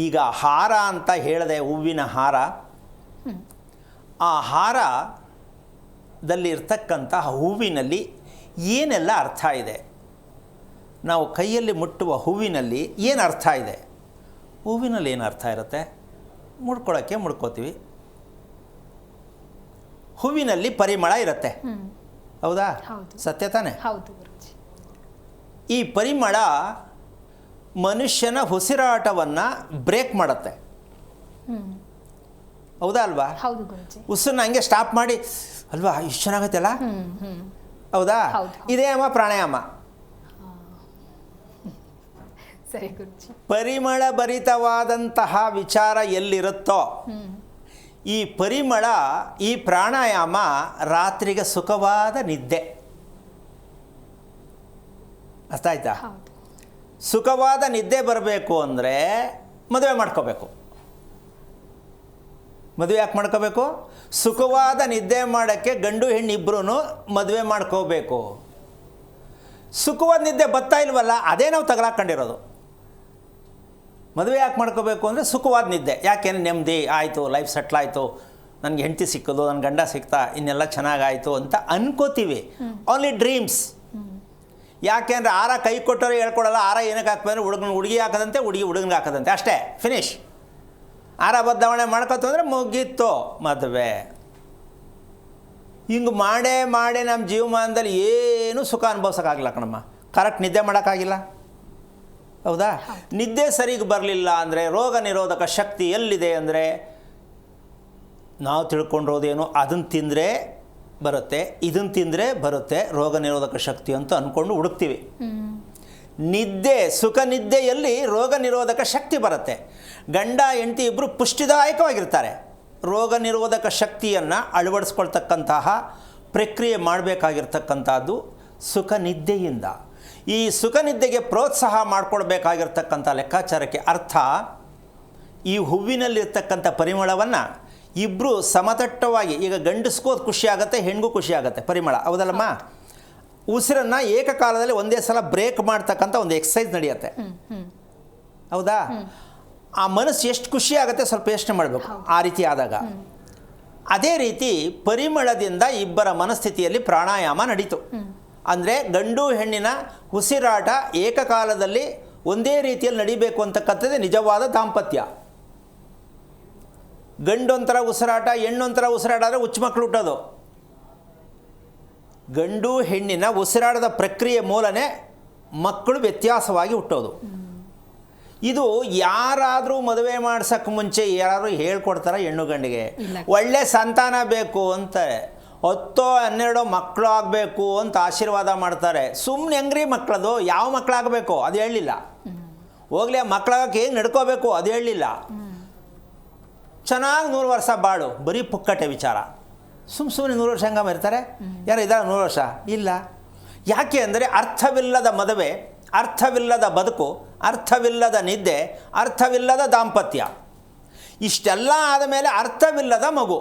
ಈಗ ಹಾರ ಅಂತ ಹೇಳಿದೆ, ಹೂವಿನ ಹಾರ. ಆ ಹಾರದಲ್ಲಿರ್ತಕ್ಕಂಥ ಹೂವಿನಲ್ಲಿ ಏನೆಲ್ಲ ಅರ್ಥ ಇದೆ? ನಾವು ಕೈಯಲ್ಲಿ ಮುಟ್ಟುವ ಹೂವಿನಲ್ಲಿ ಏನು ಅರ್ಥ ಇದೆ? ಹೂವಿನಲ್ಲಿ ಏನು ಅರ್ಥ ಇರುತ್ತೆ? ಮುಡ್ಕೊಳ್ಳೋಕ್ಕೆ ಮುಡ್ಕೋತೀವಿ. ಹೂವಿನಲ್ಲಿ ಪರಿಮಳ ಇರುತ್ತೆ, ಹೌದಾ? ಸತ್ಯ ತಾನೆ? ಈ ಪರಿಮಳ ಮನುಷ್ಯನ ಉಸಿರಾಟವನ್ನು ಬ್ರೇಕ್ ಮಾಡುತ್ತೆ, ಹೌದಾ ಅಲ್ವಾ? ಉಸಿರನ್ನ ಹಂಗೆ ಸ್ಟಾಪ್ ಮಾಡಿ ಅಲ್ವಾ, ಇಷ್ಟು ಚೆನ್ನಾಗೈತೆ ಅಲ್ಲ, ಹೌದಾ? ಇದೇ ಪ್ರಾಣಾಯಾಮ. ಪರಿಮಳ ಭರಿತವಾದಂತಹ ವಿಚಾರ ಎಲ್ಲಿರುತ್ತೋ ಈ ಪರಿಮಳ, ಈ ಪ್ರಾಣಾಯಾಮ ರಾತ್ರಿಗೆ ಸುಖವಾದ ನಿದ್ದೆ. ಅರ್ಥ ಆಯ್ತಾ? ಸುಖವಾದ ನಿದ್ದೆ ಬರಬೇಕು ಅಂದರೆ ಮದುವೆ ಮಾಡ್ಕೋಬೇಕು. ಮದುವೆ ಯಾಕೆ ಮಾಡ್ಕೋಬೇಕು? ಸುಖವಾದ ನಿದ್ದೆ ಮಾಡೋಕ್ಕೆ ಗಂಡು ಹೆಣ್ಣಿಬ್ಬರೂ ಮದುವೆ ಮಾಡ್ಕೋಬೇಕು. ಸುಖವಾದ ನಿದ್ದೆ ಬರ್ತಾ ಇಲ್ವಲ್ಲ, ಅದೇ ನಾವು ತಗಲಾಕೊಂಡಿರೋದು. ಮದುವೆ ಯಾಕೆ ಮಾಡ್ಕೋಬೇಕು ಅಂದರೆ ಸುಖವಾದ ನಿದ್ದೆ. ಯಾಕೆಂದರೆ ನೆಮ್ಮದಿ ಆಯಿತು, ಲೈಫ್ ಸೆಟ್ಲಾಯಿತು, ನನಗೆ ಹೆಂಡತಿ ಸಿಕ್ಕೋದು, ನನ್ನ ಗಂಡ ಸಿಕ್ತಾ, ಇನ್ನೆಲ್ಲ ಚೆನ್ನಾಗಾಯಿತು ಅಂತ ಅನ್ಕೋತೀವಿ. Only dreams. ಯಾಕೆಂದರೆ ಆರ ಕೈ ಕೊಟ್ಟರೆ ಹೇಳ್ಕೊಡಲ್ಲ. ಆರ ಏನಕ್ಕೆ ಹಾಕ್ಬೇಕಂದ್ರೆ ಹುಡುಗಿ ಹಾಕದಂತೆ, ಹುಡುಗನಿಗೆ ಹಾಕದಂತೆ, ಅಷ್ಟೇ, ಫಿನಿಶ್. ಆರ ಬದಲಾವಣೆ ಮಾಡ್ಕೊತು ಅಂದರೆ ಮುಗೀತು ಮದುವೆ. ಹಿಂಗೆ ಮಾಡೇ ನಮ್ಮ ಜೀವಮಾನದಲ್ಲಿ ಏನೂ ಸುಖ ಅನುಭವಿಸೋಕ್ಕಾಗಿಲ್ಲ ಕಣಮ್ಮ. ಕರೆಕ್ಟ್ ನಿದ್ದೆ ಮಾಡೋಕ್ಕಾಗಿಲ್ಲ, ಹೌದಾ? ನಿದ್ದೆ ಸರಿಗೆ ಬರಲಿಲ್ಲ ಅಂದರೆ ರೋಗ ನಿರೋಧಕ ಶಕ್ತಿ ಎಲ್ಲಿದೆ ಅಂದರೆ ನಾವು ತಿಳ್ಕೊಂಡಿರೋದೇನು, ಅದನ್ನು ತಿಂದರೆ ಬರುತ್ತೆ, ಇದನ್ನು ತಿಂದರೆ ಬರುತ್ತೆ ರೋಗ ನಿರೋಧಕ ಶಕ್ತಿ ಅಂತ ಅಂದ್ಕೊಂಡು ಹುಡುಕ್ತೀವಿ. ನಿದ್ದೆ, ಸುಖ ನಿದ್ದೆಯಲ್ಲಿ ರೋಗ ನಿರೋಧಕ ಶಕ್ತಿ ಬರುತ್ತೆ. ಗಂಡ ಹೆಂಡತಿ ಇಬ್ಬರು ಪುಷ್ಟಿದಾಯಕವಾಗಿರ್ತಾರೆ. ರೋಗ ನಿರೋಧಕ ಶಕ್ತಿಯನ್ನು ಅಳವಡಿಸ್ಕೊಳ್ತಕ್ಕಂತಹ ಪ್ರಕ್ರಿಯೆ ಮಾಡಬೇಕಾಗಿರ್ತಕ್ಕಂಥದ್ದು ಸುಖ ನಿದ್ದೆಯಿಂದ. ಈ ಸುಖ ನಿದ್ದೆಗೆ ಪ್ರೋತ್ಸಾಹ ಮಾಡಿಕೊಡ್ಬೇಕಾಗಿರ್ತಕ್ಕಂಥ ಲೆಕ್ಕಾಚಾರಕ್ಕೆ ಅರ್ಥ, ಈ ಹೂವಿನಲ್ಲಿರ್ತಕ್ಕಂಥ ಪರಿಮಳವನ್ನು ಇಬ್ಬರು ಸಮತಟ್ಟವಾಗಿ, ಈಗ ಗಂಡಸ್ಗೂ ಅದು ಖುಷಿ ಆಗುತ್ತೆ, ಹೆಣ್ಗೂ ಖುಷಿ ಆಗುತ್ತೆ ಪರಿಮಳ, ಹೌದಲ್ಲಮ್ಮ? ಉಸಿರನ್ನು ಏಕಕಾಲದಲ್ಲಿ ಒಂದೇ ಸಲ ಬ್ರೇಕ್ ಮಾಡ್ತಕ್ಕಂಥ ಒಂದು ಎಕ್ಸಸೈಸ್ ನಡೆಯುತ್ತೆ, ಹೌದಾ? ಆ ಮನಸ್ಸು ಎಷ್ಟು ಖುಷಿ ಆಗುತ್ತೆ ಸ್ವಲ್ಪ ಯೋಚನೆ ಮಾಡಬೇಕು ಆ ರೀತಿ ಆದಾಗ. ಅದೇ ರೀತಿ ಪರಿಮಳದಿಂದ ಇಬ್ಬರ ಮನಸ್ಥಿತಿಯಲ್ಲಿ ಪ್ರಾಣಾಯಾಮ ನಡೀತು. ಅಂದರೆ ಗಂಡು ಹೆಣ್ಣಿನ ಉಸಿರಾಟ ಏಕಕಾಲದಲ್ಲಿ ಒಂದೇ ರೀತಿಯಲ್ಲಿ ನಡಿಬೇಕು ಅಂತಕ್ಕಂಥದ್ದೇ ನಿಜವಾದ ದಾಂಪತ್ಯ. ಗಂಡೊಂಥರ ಉಸಿರಾಟ, ಹೆಣ್ಣೊಂಥರ ಉಸಿರಾಟ ಆದರೆ ಹುಚ್ಚು ಮಕ್ಕಳು ಹುಟ್ಟೋದು. ಗಂಡು ಹೆಣ್ಣಿನ ಉಸಿರಾಟದ ಪ್ರಕ್ರಿಯೆ ಮೂಲನೇ ಮಕ್ಕಳು ವ್ಯತ್ಯಾಸವಾಗಿ ಹುಟ್ಟೋದು. ಇದು ಯಾರಾದರೂ ಮದುವೆ ಮಾಡ್ಸೋಕ್ಕೆ ಮುಂಚೆ ಯಾರು ಹೇಳ್ಕೊಡ್ತಾರೆ ಹೆಣ್ಣು ಗಂಡಿಗೆ? ಒಳ್ಳೆ ಸಂತಾನ ಬೇಕು ಅಂತಾರೆ, 10-12 ಮಕ್ಕಳು ಆಗಬೇಕು ಅಂತ ಆಶೀರ್ವಾದ ಮಾಡ್ತಾರೆ. ಸುಮ್ಮನೆ ಹೆಂಗ್ರಿ ಮಕ್ಕಳದು? ಯಾವ ಮಕ್ಕಳಾಗಬೇಕು ಅದು ಹೇಳಲಿಲ್ಲ. ಹೋಗ್ಲಿ, ಆ ಮಕ್ಕಳಾಗಕ್ಕೆ ಹೇಗೆ ನಡ್ಕೋಬೇಕು ಅದು ಹೇಳಲಿಲ್ಲ. ಚೆನ್ನಾಗಿ 100 ವರ್ಷ ಬಾಳು, ಬರೀ ಪುಕ್ಕಟೆ ವಿಚಾರ. ಸುಮ್ಮನೆ 100 ವರ್ಷ ಹಂಗ ಇರ್ತಾರೆ? ಯಾರು ಇದ್ದಾರೆ 100 ವರ್ಷ? ಇಲ್ಲ. ಯಾಕೆ ಅಂದರೆ ಅರ್ಥವಿಲ್ಲದ ಮದುವೆ, ಅರ್ಥವಿಲ್ಲದ ಬದುಕು, ಅರ್ಥವಿಲ್ಲದ ನಿದ್ದೆ, ಅರ್ಥವಿಲ್ಲದ ದಾಂಪತ್ಯ. ಇಷ್ಟೆಲ್ಲ ಆದಮೇಲೆ ಅರ್ಥವಿಲ್ಲದ ಮಗು.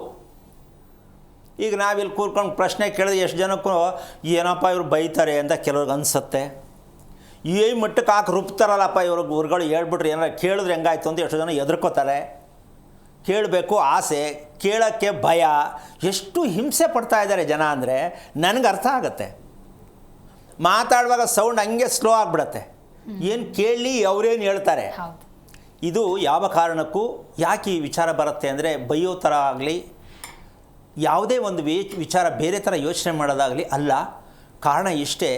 ಈಗ ನಾವಿಲ್ಲಿ ಕೂರ್ಕೊಂಡು ಪ್ರಶ್ನೆ ಕೇಳಿದ್ರೆ ಎಷ್ಟು ಜನಕ್ಕೂ ಏನಪ್ಪ ಇವ್ರು ಬೈತಾರೆ ಅಂತ ಕೆಲವ್ರಿಗೆ ಅನಿಸುತ್ತೆ. ಈ ಮಟ್ಟಕ್ಕೆ ಹಾಕಿ ರುಬ್ತಾರಲ್ಲಪ್ಪ ಇವ್ರಿಗೆ ಊರುಗಳು ಹೇಳ್ಬಿಟ್ರೆ ಏನಾರು ಕೇಳಿದ್ರೆ ಹೆಂಗಾಯ್ತು ಅಂತ ಎಷ್ಟು ಜನ ಹೆದರ್ಕೋತಾರೆ. ಕೇಳಬೇಕು ಆಸೆ, ಕೇಳೋಕ್ಕೆ ಭಯ, ಎಷ್ಟು ಹಿಂಸೆ ಪಡ್ತಾ ಇದ್ದಾರೆ ಜನ ಅಂದರೆ ನನಗೆ ಅರ್ಥ ಆಗುತ್ತೆ. ಮಾತಾಡುವಾಗ ಸೌಂಡ್ ಹಂಗೆ ಸ್ಲೋ ಆಗಿಬಿಡತ್ತೆ. ಏನು ಕೇಳಲಿ, ಅವರೇನು ಹೇಳ್ತಾರೆ. ಇದು ಯಾವ ಕಾರಣಕ್ಕೂ ಯಾಕೆ ಈ ವಿಚಾರ ಬರುತ್ತೆ ಅಂದರೆ ಬೈಯೋ ಥರ ಆಗಲಿ, ಯಾವುದೇ ಒಂದು ವಿಚಾರ ಬೇರೆ ಥರ ಯೋಚನೆ ಮಾಡೋದಾಗಲಿ ಅಲ್ಲ. ಕಾರಣ ಇಷ್ಟೇ,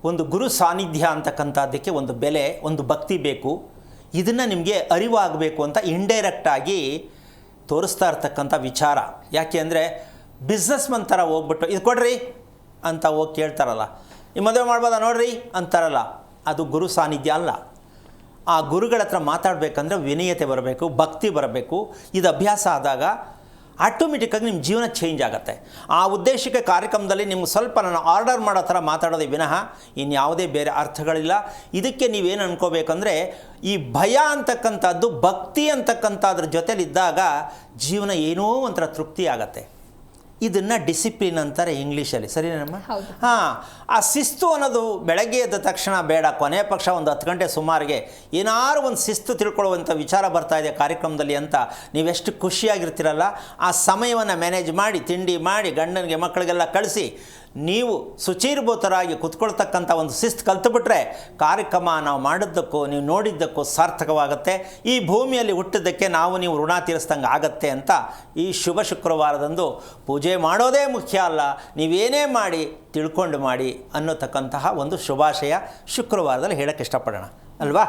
ಒಂದು ಗುರು ಸಾನ್ನಿಧ್ಯ ಅಂತಕ್ಕಂಥದ್ದಕ್ಕೆ ಒಂದು ಬೆಲೆ, ಒಂದು ಭಕ್ತಿ ಬೇಕು. ಇದನ್ನು ನಿಮಗೆ ಅರಿವಾಗಬೇಕು ಅಂತ ಇಂಡೈರೆಕ್ಟಾಗಿ ತೋರಿಸ್ತಾ ಇರ್ತಕ್ಕಂಥ ವಿಚಾರ. ಯಾಕೆ ಅಂದರೆ ಬಿಸ್ನೆಸ್ ಮನ್ ಥರ ಹೋಗ್ಬಿಟ್ಟು ಇದು ಕೊಡ್ರಿ ಅಂತ ಹೋಗಿ ಕೇಳ್ತಾರಲ್ಲ, ಈ ಮದುವೆ ಮಾಡ್ಬೋದಾ ನೋಡ್ರಿ ಅಂತಾರಲ್ಲ, ಅದು ಗುರು ಸಾನ್ನಿಧ್ಯ ಅಲ್ಲ. ಆ ಗುರುಗಳ ಹತ್ರ ಮಾತಾಡಬೇಕಂದ್ರೆ ವಿನಯತೆ ಬರಬೇಕು, ಭಕ್ತಿ ಬರಬೇಕು. ಇದು ಅಭ್ಯಾಸ ಆದಾಗ ಆಟೋಮೆಟಿಕ್ಕಾಗಿ ನಿಮ್ಮ ಜೀವನ ಚೇಂಜ್ ಆಗುತ್ತೆ. ಆ ಉದ್ದೇಶಕ್ಕೆ ಕಾರ್ಯಕ್ರಮದಲ್ಲಿ ನಿಮ್ಗೆ ಸ್ವಲ್ಪ ನಾನು ಆರ್ಡರ್ ಮಾಡೋ ಥರ ಮಾತಾಡೋದೇ ವಿನಃ ಇನ್ಯಾವುದೇ ಬೇರೆ ಅರ್ಥಗಳಿಲ್ಲ. ಇದಕ್ಕೆ ನೀವೇನು ಅನ್ಕೋಬೇಕಂದ್ರೆ, ಈ ಭಯ ಅಂತಕ್ಕಂಥದ್ದು ಭಕ್ತಿ ಅಂತಕ್ಕಂಥದ್ರ ಜೊತೆಲಿದ್ದಾಗ ಜೀವನ ಏನೋ ಒಂಥರ ತೃಪ್ತಿ ಆಗತ್ತೆ. ಇದನ್ನು ಡಿಸಿಪ್ಲಿನ್ ಅಂತಾರೆ ಇಂಗ್ಲೀಷಲ್ಲಿ, ಸರಿನಮ್ಮ? ಹೌದು. ಹಾಂ, ಆ ಶಿಸ್ತು ಅನ್ನೋದು ಬೆಳಗ್ಗೆ ಎದ್ದ ತಕ್ಷಣ ಬೇಡ, ಕೊನೆ ಪಕ್ಷ ಒಂದು 10 ಗಂಟೆ ಸುಮಾರಿಗೆ ಏನಾದ್ರು ಒಂದು ಶಿಸ್ತು ತಿಳ್ಕೊಳ್ಳುವಂಥ ವಿಚಾರ ಬರ್ತಾ ಇದೆ ಕಾರ್ಯಕ್ರಮದಲ್ಲಿ ಅಂತ ನೀವೆಷ್ಟು ಖುಷಿಯಾಗಿರ್ತೀರಲ್ಲ, ಆ ಸಮಯವನ್ನು ಮ್ಯಾನೇಜ್ ಮಾಡಿ, ತಿಂಡಿ ಮಾಡಿ, ಗಂಡನಿಗೆ ಮಕ್ಕಳಿಗೆಲ್ಲ ಕಳಿಸಿ ನೀವು ಶುಚೀರ್ಭೂತರಾಗಿ ಕುತ್ಕೊಳ್ತಕ್ಕಂಥ ಒಂದು ಶಿಸ್ತು ಕಲ್ತುಬಿಟ್ರೆ ಕಾರ್ಯಕ್ರಮ ನಾವು ಮಾಡಿದ್ದಕ್ಕೂ ನೀವು ನೋಡಿದ್ದಕ್ಕೂ ಸಾರ್ಥಕವಾಗುತ್ತೆ. ಈ ಭೂಮಿಯಲ್ಲಿ ಹುಟ್ಟಿದ್ದಕ್ಕೆ ನಾವು ನೀವು ಋಣ ತೀರಿಸ್ದಂಗೆ ಆಗತ್ತೆ ಅಂತ ಈ ಶುಭ ಶುಕ್ರವಾರದಂದು ಪೂಜೆ ಮಾಡೋದೇ ಮುಖ್ಯ ಅಲ್ಲ, ನೀವೇನೇ ಮಾಡಿ ತಿಳ್ಕೊಂಡು ಮಾಡಿ ಅನ್ನೋತಕ್ಕಂತಹ ಒಂದು ಶುಭಾಶಯ ಶುಕ್ರವಾರದಲ್ಲಿ ಹೇಳೋಕ್ಕೆ ಇಷ್ಟಪಡೋಣ ಅಲ್ವಾ?